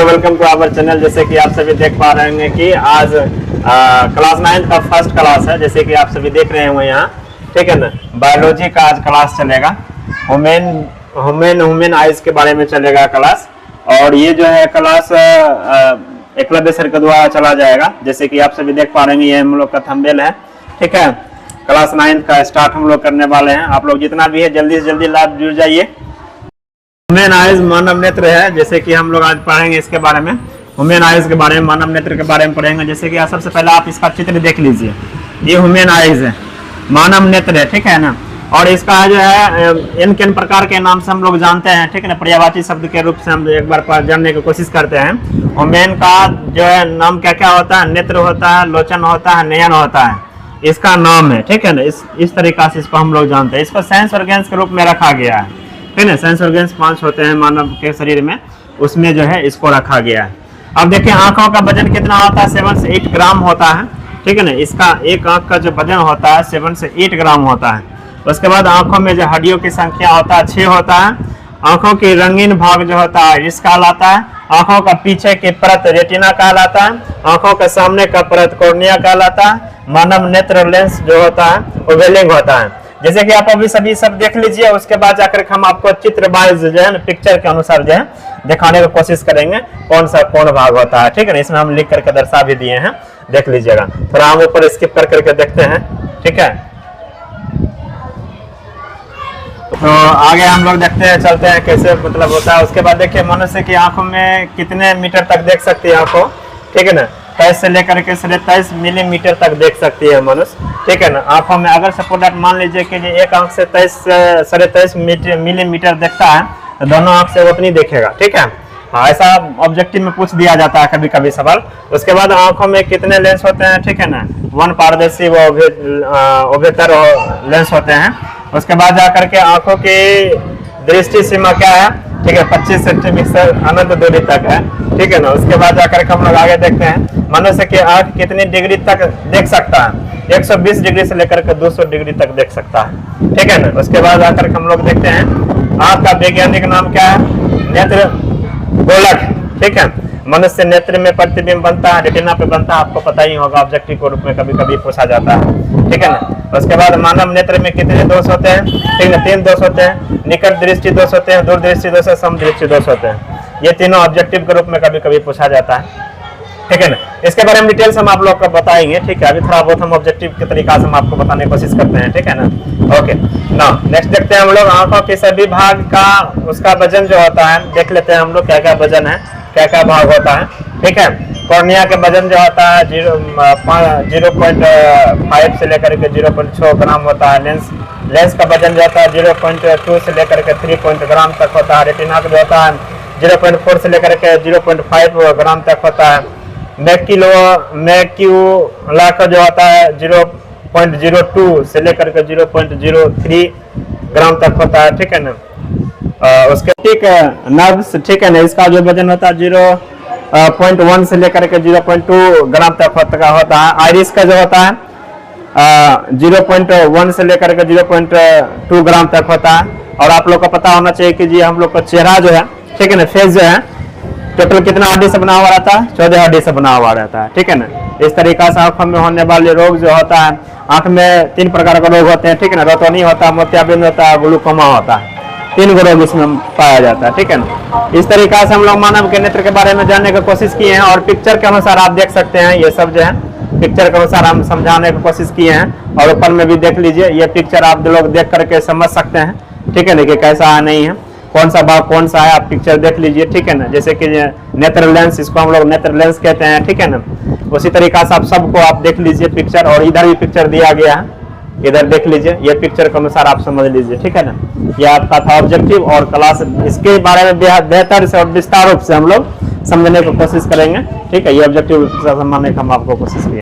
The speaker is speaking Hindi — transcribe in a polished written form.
Welcome to our channel. जैसे कि आप सभी देख पा रहे होंगे कि आज क्लास 9 का फर्स्ट क्लास है। जैसे कि आप सभी देख रहे होंगे यहाँ, ठीक है ना। बायोलॉजी का आज क्लास चलेगा, ह्यूमन आइज के बारे में चलेगा क्लास। और ये जो है क्लास एकलव्य सर के द्वारा चला जाएगा। जैसे कि आप सभी देख पा रहे हैं, ये हम लोग का थंबनेल है, ठीक है। क्लास 9 का स्टार्ट हम लोग करने वाले हैं। आप लोग जितना भी है जल्दी से जल्दी लाभ जुड़ जाइए। ह्यूमन आइज मानव नेत्र है, जैसे कि हम लोग आज पढ़ेंगे इसके बारे में। ह्यूमन आइज के बारे में, मानव नेत्र के बारे में पढ़ेंगे। जैसे कि सबसे पहले आप इसका चित्र देख लीजिए। ये ह्यूमन आइज है, मानव नेत्र है, ठीक है ना। और इसका जो है किन प्रकार के नाम से हम लोग जानते हैं, ठीक है ना। पर्यायवाची शब्द के रूप से हम एक बार जानने की कोशिश करते हैं। ह्यूमन का जो है नाम क्या क्या होता है? नेत्र होता है, लोचन होता है, नयन होता है, इसका नाम है, ठीक है ना। इस तरीका से इसको हम लोग जानते हैं। इसको सेंस ऑर्गन्स के रूप में रखा गया है, ठीक है। सेंस ऑर्गन्स 5 होते हैं मानव के शरीर में, उसमें जो है इसको रखा गया है। अब देखिए आंखों का वजन कितना होता है? 7 से 8 ग्राम होता है, ठीक है ना। इसका एक आंख का जो वजन होता है 7 से 8 ग्राम होता है। उसके बाद आंखों में जो हड्डियों की संख्या होता है 6 होता है। आंखों की रंगीन भाग जो होता है इरिस कहलाता है। आंखों का पीछे की परत रेटिना कहलाता है। आंखों के सामने का परत कॉर्निया कहलाता है। मानव नेत्र लेंस जो होता है ओवेलिंग होता है। जैसे कि आप अभी सभी सब देख लीजिए। उसके बाद जाकर हम आपको चित्र वाइज जो है ना, पिक्चर के अनुसार जो है दिखाने की कोशिश करेंगे कौन सा कौन भाग होता है, ठीक है ना। इसमें हम लिख करके दर्शा भी दिए हैं, देख लीजिएगा। थोड़ा हम ऊपर स्किप कर करके देखते हैं, ठीक है। तो आगे हम लोग देखते हैं, चलते हैं कैसे मतलब होता है। उसके बाद देखिए मनुष्य की आंखों में कितने मीटर तक देख सकती है आंखों, ठीक है ना। 23 से लेकर के 23 मिलीमीटर तक देख सकती है मनुष्य, ठीक है ना। आंखों में अगर सपोज मान लीजिए कि एक आंख से 23 मिलीमीटर देखता है तो दोनों आंख से उतनी देखेगा, ठीक है। हाँ, ऐसा ऑब्जेक्टिव में पूछ दिया जाता है कभी कभी सवाल। उसके बाद आंखों में कितने लेंस होते हैं, ठीक है ना। 1 पारदर्शी व उभयतर लेंस होते हैं। उसके बाद जाकर के आंखों की दृष्टि सीमा क्या है, ठीक है, 25 सेंटीमीटर अनंत दूरी तक है, ठीक है ना। उसके बाद जाकर के हम लोग आगे देखते हैं मनुष्य की आंख कितनी डिग्री तक देख सकता है। 120 डिग्री से लेकर के 200 डिग्री तक देख सकता है, ठीक है ना। उसके बाद आकर के हम लोग देखते हैं आंख का वैज्ञानिक नाम क्या है? नेत्र गोलक, ठीक है। मनुष्य नेत्र में प्रतिबिंब बनता है, रेटिना पे बनता है, आपको पता ही होगा। ऑब्जेक्टिव के रूप में कभी कभी पूछा जाता है, ठीक है ना। उसके बाद मानव नेत्र में कितने दोष होते हैं, ठीक है, 3 दोष होते हैं। निकट दृष्टि दोष होते हैं, दूर दृष्टि दोष, सम दृष्टि दोष होते हैं। ये तीनों ऑब्जेक्टिव के रूप में कभी कभी पूछा जाता है, ठीक है ना। इसके बारे में डिटेल्स हम आप लोग को बताएंगे, ठीक है। अभी थोड़ा बहुत हम ऑब्जेक्टिव के तरीका से हम आपको बताने की कोशिश करते हैं, ठीक है ना। ओके ना, नेक्स्ट देखते हैं हम लोग आंखों के सभी भाग का उसका वजन जो होता है, देख लेते हैं हम लोग क्या क्या वजन है, क्या क्या भाग होता है, ठीक है। कॉर्निया के वजन जो होता है 0.5 से लेकर के 0.6 ग्राम होता है। लेंस का वजन जो होता है 0.2 से लेकर के 3 ग्राम तक होता है। रेटिना का जो होता है 0.4 से लेकर के 0.5 ग्राम तक होता है। मैक्यूला का जो होता है 0.02 से लेकर के 0.03 ग्राम तक होता है, ठीक है ना। उसके ठीक नर्व्स, ठीक है ना, इसका जो वजन होता है 0.1 से लेकर के 0.2 ग्राम तक होता है। आइरिस का जो होता है 0.1 से लेकर के 0.2 ग्राम तक होता है। और आप लोग को पता होना चाहिए कि जी हम लोग का चेहरा जो है, ठीक है ना, फेस जो है टोटल कितना हड्डी से बना हुआ रहता है? 14 हड्डी से बना हुआ रहता है, ठीक है ना। इस तरीका से आंखों में होने वाले रोग जो होता है, आंख में 3 प्रकार का रोग होते हैं, ठीक है ना। रोटोनी होता है, मोतियाबिंद होता है, ग्लूकोमा होता है। 3 रोग इसमें पाया जाता है, ठीक है ना। इस तरीका से हम लोग मानव के नेत्र के बारे में जानने की कोशिश किए हैं। और पिक्चर के अनुसार आप देख सकते हैं, ये सब जो है पिक्चर के अनुसार हम समझाने की कोशिश किए हैं। और ऊपर में भी देख लीजिए, ये पिक्चर आप लोग देख करके समझ सकते हैं, ठीक है ना, कि कैसा है नहीं है, कौन सा भाग कौन सा है, आप पिक्चर देख लीजिए, ठीक है ना। जैसे कि नेत्र लेंस, इसको हम लोग नेत्र लेंस कहते हैं, ठीक है ना। उसी तरीका से आप सबको आप देख लीजिए पिक्चर। और इधर भी पिक्चर दिया गया है, इधर देख लीजिए, ये पिक्चर के अनुसार आप समझ लीजिए, ठीक है ना। ये आपका था ऑब्जेक्टिव। और क्लास इसके बारे में बेहतर से और विस्तार रूप से हम लोग समझने की कोशिश करेंगे, ठीक है। ये ऑब्जेक्टिव समझने की हम आपको कोशिश किए।